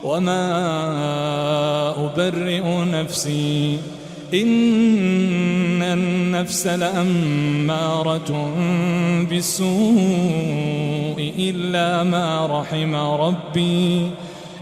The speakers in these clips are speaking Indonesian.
وما أبرئ نفسي إن النفس لأمارة بالسوء إلا ما رحم ربي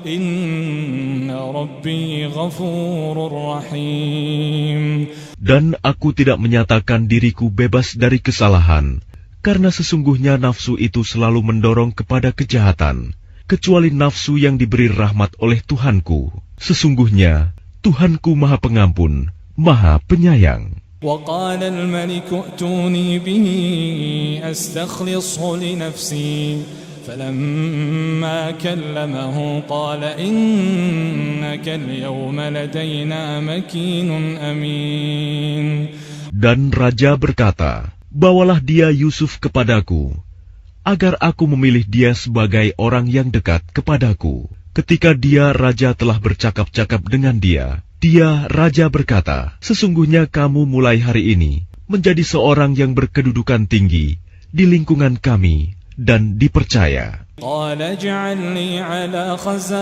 إن ربي غفور رحيم. Dan aku tidak menyatakan diriku bebas dari kesalahan, karena sesungguhnya nafsu itu selalu mendorong kepada kejahatan, kecuali nafsu yang diberi rahmat oleh Tuhanku. Sesungguhnya Tuhanku Maha Pengampun, Maha Penyayang. وقال الملك ائتوني به أستخلصه لنفسي فلما كلمه قال إنك اليوم لدينا مكين أمين. Dan raja berkata, bawalah dia Yusuf kepadaku, agar aku memilih dia sebagai orang yang dekat kepadaku. Ketika raja telah bercakap-cakap dengan dia, raja berkata, sesungguhnya kamu mulai hari ini menjadi seorang yang berkedudukan tinggi di lingkungan kami dan dipercaya. قال اجعلني على خزائن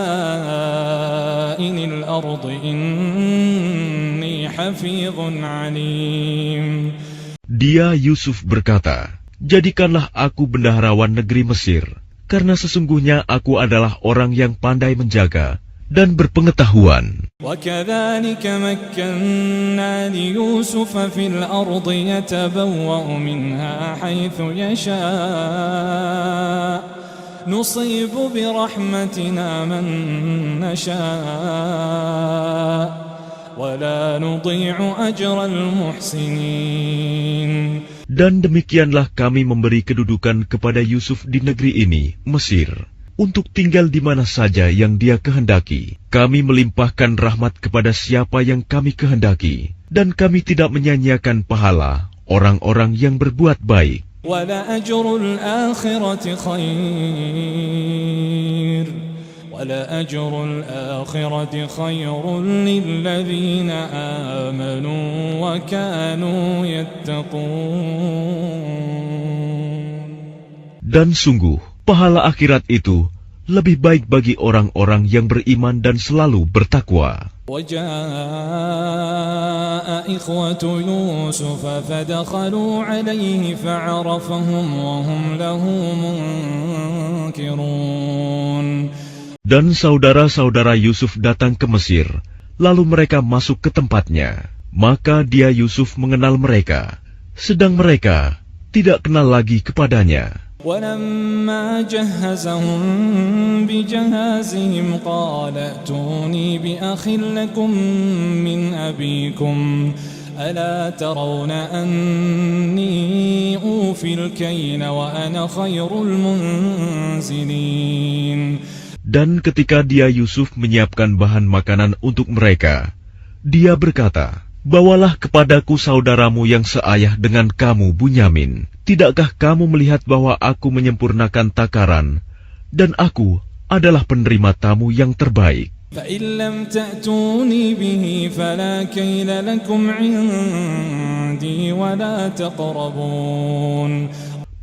الأرض إني حفيظ عليم. Dia Yusuf berkata, jadikanlah aku bendaharawan negeri Mesir, karena sesungguhnya aku adalah orang yang pandai menjaga dan berpengetahuan. وكذلك مكنا ليوسف في الأرض يتبوأ منها حيث يشاء نصيب برحمتنا من نشاء ولا نضيع أجر المحسنين. Dan demikianlah kami memberi kedudukan kepada Yusuf di negeri ini, Mesir, untuk tinggal di mana saja yang dia kehendaki. Kami melimpahkan rahmat kepada siapa yang kami kehendaki, dan kami tidak menyanyiakan pahala orang-orang yang berbuat baik. وَلَأَجْرُ الْآخِرَةِ خَيْرٌ لِلَّذِينَ آمَنُوا وَكَانُوا يَتَّقُونَ. Dan sungguh, pahala akhirat itu lebih baik bagi orang-orang yang beriman dan selalu bertakwa. وَجَاءَ إِخْوَةُ يُوسُفَ فَدَخَلُوا عَلَيْهِ فَعَرَفَهُمْ وَهُمْ لَهُ مُنكِرُونَ. Dan saudara-saudara Yusuf datang ke Mesir, lalu mereka masuk ke tempatnya. Maka dia Yusuf mengenal mereka, sedang mereka tidak kenal lagi kepadanya. وَلَمَّا جَهَّزَهُم بِجَهَازِهِمْ قَالَ ائْتُونِي بِأَخٍ لَّكُم مِّنْ أَبِيكُمْ أَلَا تَرَوْنَ أَنِّي أُوفِي الْكَيْلَ وَأَنَا خَيْرُ الْمُنزِلِينَ. Dan ketika dia Yusuf menyiapkan bahan makanan untuk mereka, dia berkata, bawalah kepadaku saudaramu yang seayah dengan kamu, Bunyamin. Tidakkah kamu melihat bahwa aku menyempurnakan takaran, dan aku adalah penerima tamu yang terbaik? فَإِن لَّمْ تَأْتُونِي بِهِ فَلَا كَيْلَ لَكُمْ عِندِي وَلَا تَقْرَبُونَ.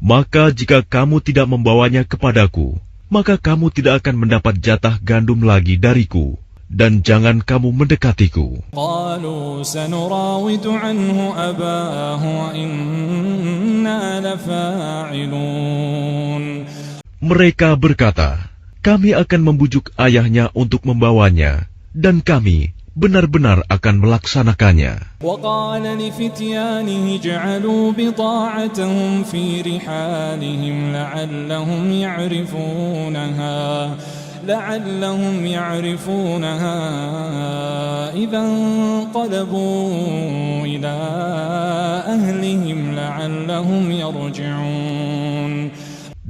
Maka jika kamu tidak membawanya kepadaku, maka kamu tidak akan mendapat jatah gandum lagi dariku, dan jangan kamu mendekatiku. قالوا سنراود عنه أباه وإنا لفاعلون. Mereka berkata, kami akan membujuk ayahnya untuk membawanya, dan kami benar-benar akan melaksanakannya. وقال لفتيانه اجعلوا بضاعتهم في رحالهم لعلهم يعرفونها إذا انقلبوا إلى أهلهم لعلهم يرجعون.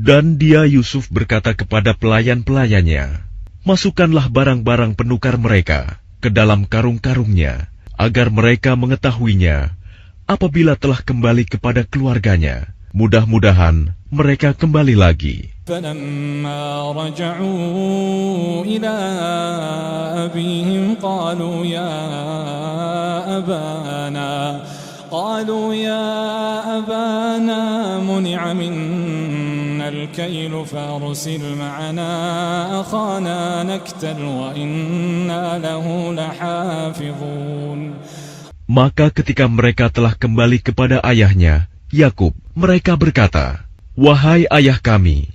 Dan dia Yusuf berkata kepada pelayan-pelayannya, masukkanlah barang-barang penukar mereka ke dalam karung-karungnya, agar mereka mengetahuinya apabila telah kembali kepada keluarganya. Mudah-mudahan mereka kembali lagi. فَلَمَّا رَجَعُوا إِلَىٰ أَبِيهِمْ قَالُوا يَا أَبَانَا مُنِعَ مِنَّا الكيل فأرسل معنا أخانا نكتل وإنا له لحافظون. Maka ketika mereka telah kembali kepada ayahnya, Yakub, mereka berkata, "Wahai ayah kami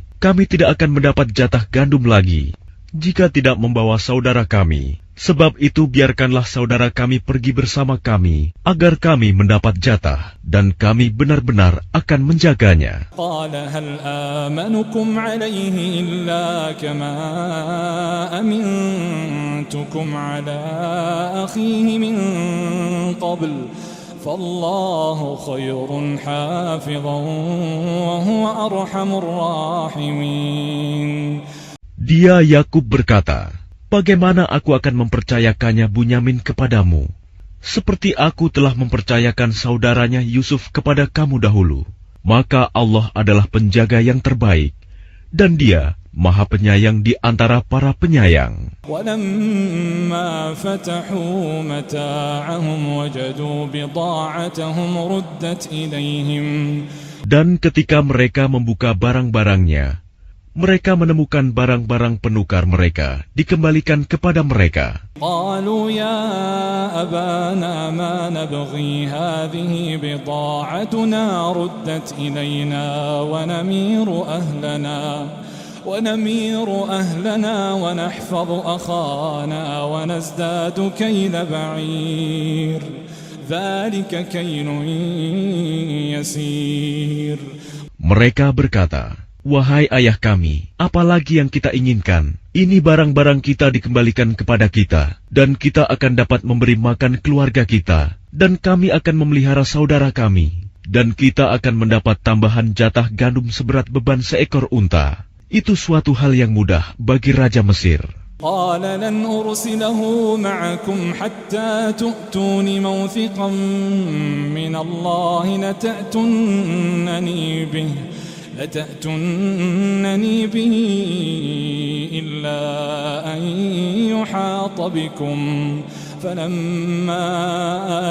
tidak akan mendapat jatah gandum lagi jika tidak membawa saudara kami. Sebab itu biarkanlah saudara kami pergi bersama kami, agar kami mendapat jatah, dan kami benar-benar akan menjaganya." قال هل آمنكم عليه إلا كما أمنتكم على أخيه من قبل فالله خير حافظا وهو أرحم الراحمين. Dia Yakub berkata, "Bagaimana aku akan mempercayakannya Bunyamin kepadamu, seperti aku telah mempercayakan saudaranya Yusuf kepada kamu dahulu? Maka Allah adalah penjaga yang terbaik, dan Dia Maha Penyayang di antara para penyayang." وَلَمَّا فَتَحُوا مَتَاعَهُمْ وَجَدُوا بِضَاعَتَهُمْ رُدَّتْ إِلَيْهِمْ. Dan ketika mereka membuka barang-barangnya, mereka menemukan barang-barang penukar mereka dikembalikan kepada mereka. قالوا يا أبانا ما نبغي هذه بضاعتنا ردت إلينا ونمير أهلنا ونحفظ أخانا ونزداد كيل بعير ذلك كيل يسير. Mereka berkata, "Wahai ayah kami, apalagi yang kita inginkan? Ini barang-barang kita dikembalikan kepada kita, dan kita akan dapat memberi makan keluarga kita, dan kami akan memelihara saudara kami, dan kita akan mendapat tambahan jatah gandum seberat beban seekor unta. Itu suatu hal yang mudah bagi Raja Mesir." قال لن أرسله معكم حتى تؤتون موثقا من الله لتأتونني به إلا أن يحاط بكم فلما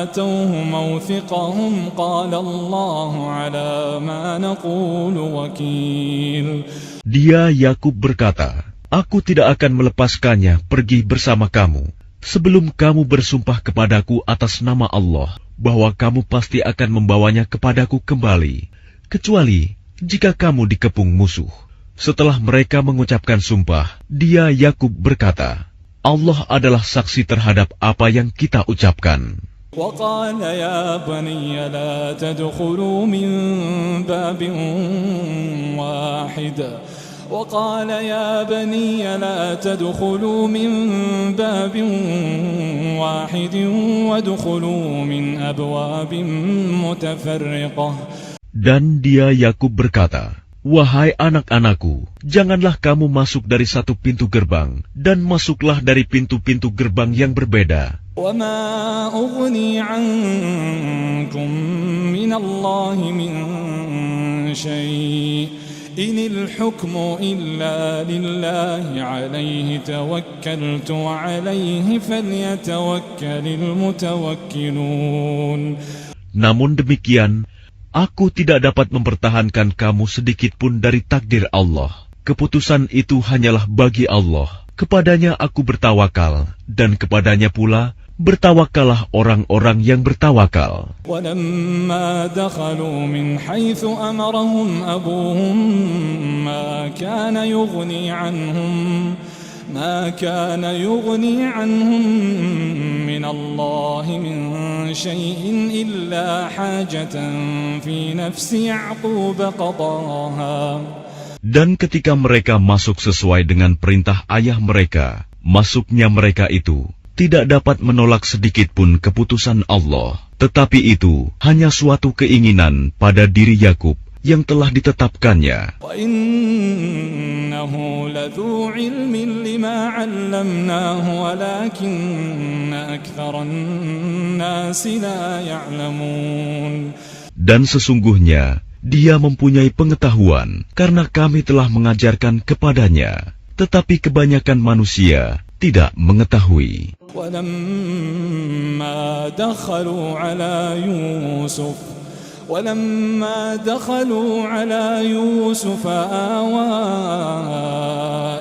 آتوه موثقهم قال الله على ما نقول وكيل. Dia Yakub berkata, "Aku tidak akan melepaskannya pergi bersama kamu sebelum kamu bersumpah kepadaku atas nama Allah bahwa kamu pasti akan membawanya kepadaku kembali, kecuali jika kamu dikepung musuh." Setelah mereka mengucapkan sumpah, dia Yakub berkata, "Allah adalah saksi terhadap apa yang kita ucapkan." وقال يا بني لا تدخلوا من باب واحد وادخلوا من أبواب متفرقة. Dan dia Yakub berkata, "Wahai anak-anakku, janganlah kamu masuk dari satu pintu gerbang, dan masuklah dari pintu-pintu gerbang yang berbeda. وَمَا أُغْنِي عَنْكُمْ مِنَ اللَّهِ مِنْ شَيْءٍ إِنِ الْحُكْمُ إِلَّا لِلَّهِ عَلَيْهِ تَوَكَّلْتُ وَعَلَيْهِ فَلْيَتَوَكَّلِ الْمُتَوَكِّلُونَ." Namun demikian, aku tidak dapat mempertahankan kamu sedikit pun dari takdir Allah. Keputusan itu hanyalah bagi Allah. Kepadanya aku bertawakal, dan kepadanya pula bertawakallah orang-orang yang bertawakal. وَلَمَّا دَخَلُوا مِنْ حَيْثُ أَمَرَهُمْ أَبُوهُمْ مَا كَانَ يُغْنِي عَنْهُمْ مِنَ اللَّهِ مِنْ شَيْءٍ إِلَّا حَاجَةً فِي نَفْسِ يَعْقُوبَ قَضَاهَا. Dan ketika mereka masuk sesuai dengan perintah ayah mereka, masuknya mereka itu tidak dapat menolak sedikit pun keputusan Allah. Tetapi itu hanya suatu keinginan pada diri Yakub yang telah ditetapkannya. وَإِنَّهُ لَذُو عِلْمٍ لِمَا عَلَّمْنَاهُ وَلَكِنَّ أَكْثَرَ النَّاسِ لَا يَعْلَمُونَ. Dan sesungguhnya dia mempunyai pengetahuan karena kami telah mengajarkan kepadanya, tetapi kebanyakan manusia tidak mengetahui. وَلَمَّا دَخَلُوا عَلَى يُوسُفَ ولما دخلوا على يوسف آوى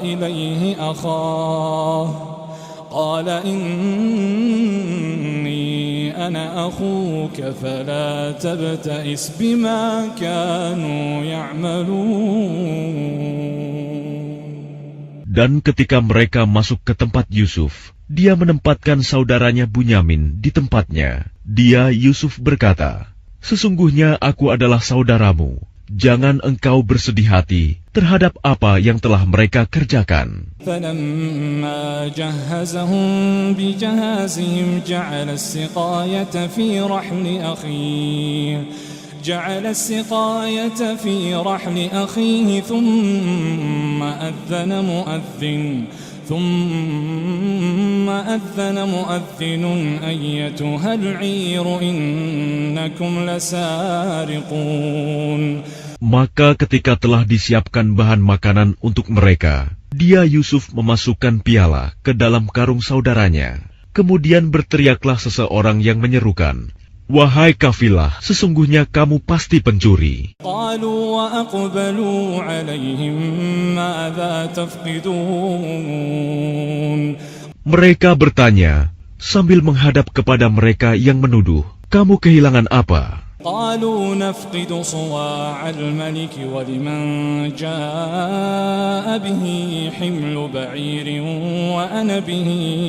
إليه أخاه قال إني أنا أخوك فلا تبتئس بما كانوا يعملون. Dan ketika mereka masuk ke tempat Yusuf, dia menempatkan saudaranya Bunyamin di tempatnya. Dia Yusuf berkata, "Sesungguhnya aku adalah saudaramu. Jangan engkau bersedih hati terhadap apa yang telah mereka kerjakan." فلما جهزهم بجهازهم جعل السقاية في رحل أخيه ثم أذن مؤذن أيتها العير إنكم لسارقون. Maka ketika telah disiapkan bahan makanan untuk mereka, dia Yusuf memasukkan piala ke dalam karung saudaranya. Kemudian berteriaklah seseorang yang menyerukan, "Wahai kafilah, sesungguhnya kamu pasti pencuri." قالوا وأقبلوا عليهم ماذا تفقدون. Mereka bertanya sambil menghadap kepada mereka yang menuduh, "Kamu kehilangan apa?" قالوا نفقد صواع الملك ولمن جاء به حمل بعير وأنا به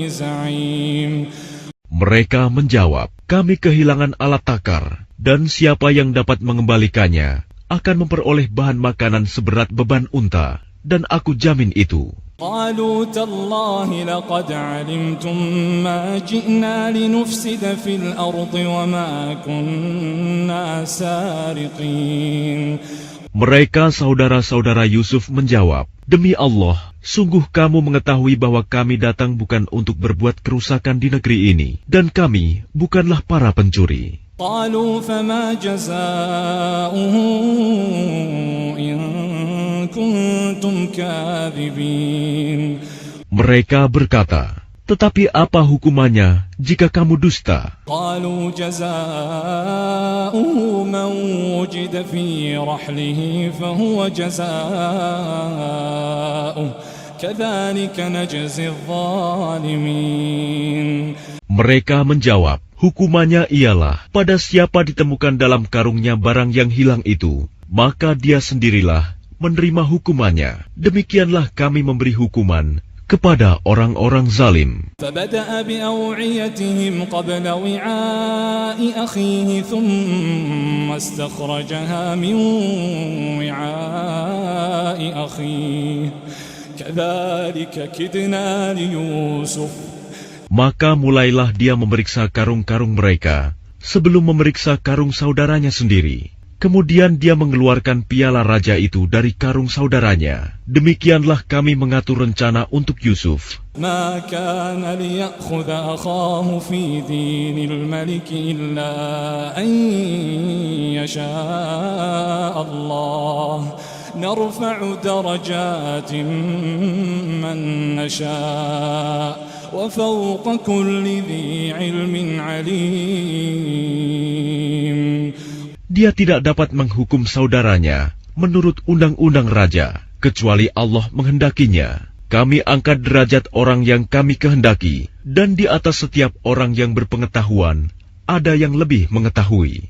زعيم. Mereka menjawab, "Kami kehilangan alat takar, dan siapa yang dapat mengembalikannya akan memperoleh bahan makanan seberat beban unta, dan aku jamin itu." قالوا تالله لقد علمتم ما جئنا لنفسد في الأرض وما كنا سارقين. Mereka saudara-saudara Yusuf menjawab, "Demi Allah, sungguh kamu mengetahui bahwa kami datang bukan untuk berbuat kerusakan di negeri ini, dan kami bukanlah para pencuri." قالوا فما جزاؤه إن كنتم كاذبين. Mereka berkata, "Tetapi apa hukumannya jika kamu dusta?" قالوا جزاؤه من وجد في رحله فهو جزاؤه كذلك نجزي الظالمين. Mereka menjawab, "Hukumannya ialah pada siapa ditemukan dalam karungnya barang yang hilang itu, maka dia sendirilah menerima hukumannya. Demikianlah kami memberi hukuman kepada orang-orang zalim." فبدأ بأوعيتهم قبل وعاء أخيه ثم استخرجها من وعاء أخيه كذلك كدنا ليوسف. Maka mulailah dia memeriksa karung-karung mereka sebelum memeriksa karung saudaranya sendiri. Kemudian dia mengeluarkan piala raja itu dari karung saudaranya. Demikianlah kami mengatur rencana untuk Yusuf. ما كان ليأخذ أخاه في دين الملك إلا أن يشاء الله نرفع درجات من نشاء وفوق كل ذي علم عليم. Dia tidak dapat menghukum saudaranya menurut undang-undang raja, kecuali Allah menghendakinya. Kami angkat derajat orang yang kami kehendaki, dan di atas setiap orang yang berpengetahuan, ada yang lebih mengetahui.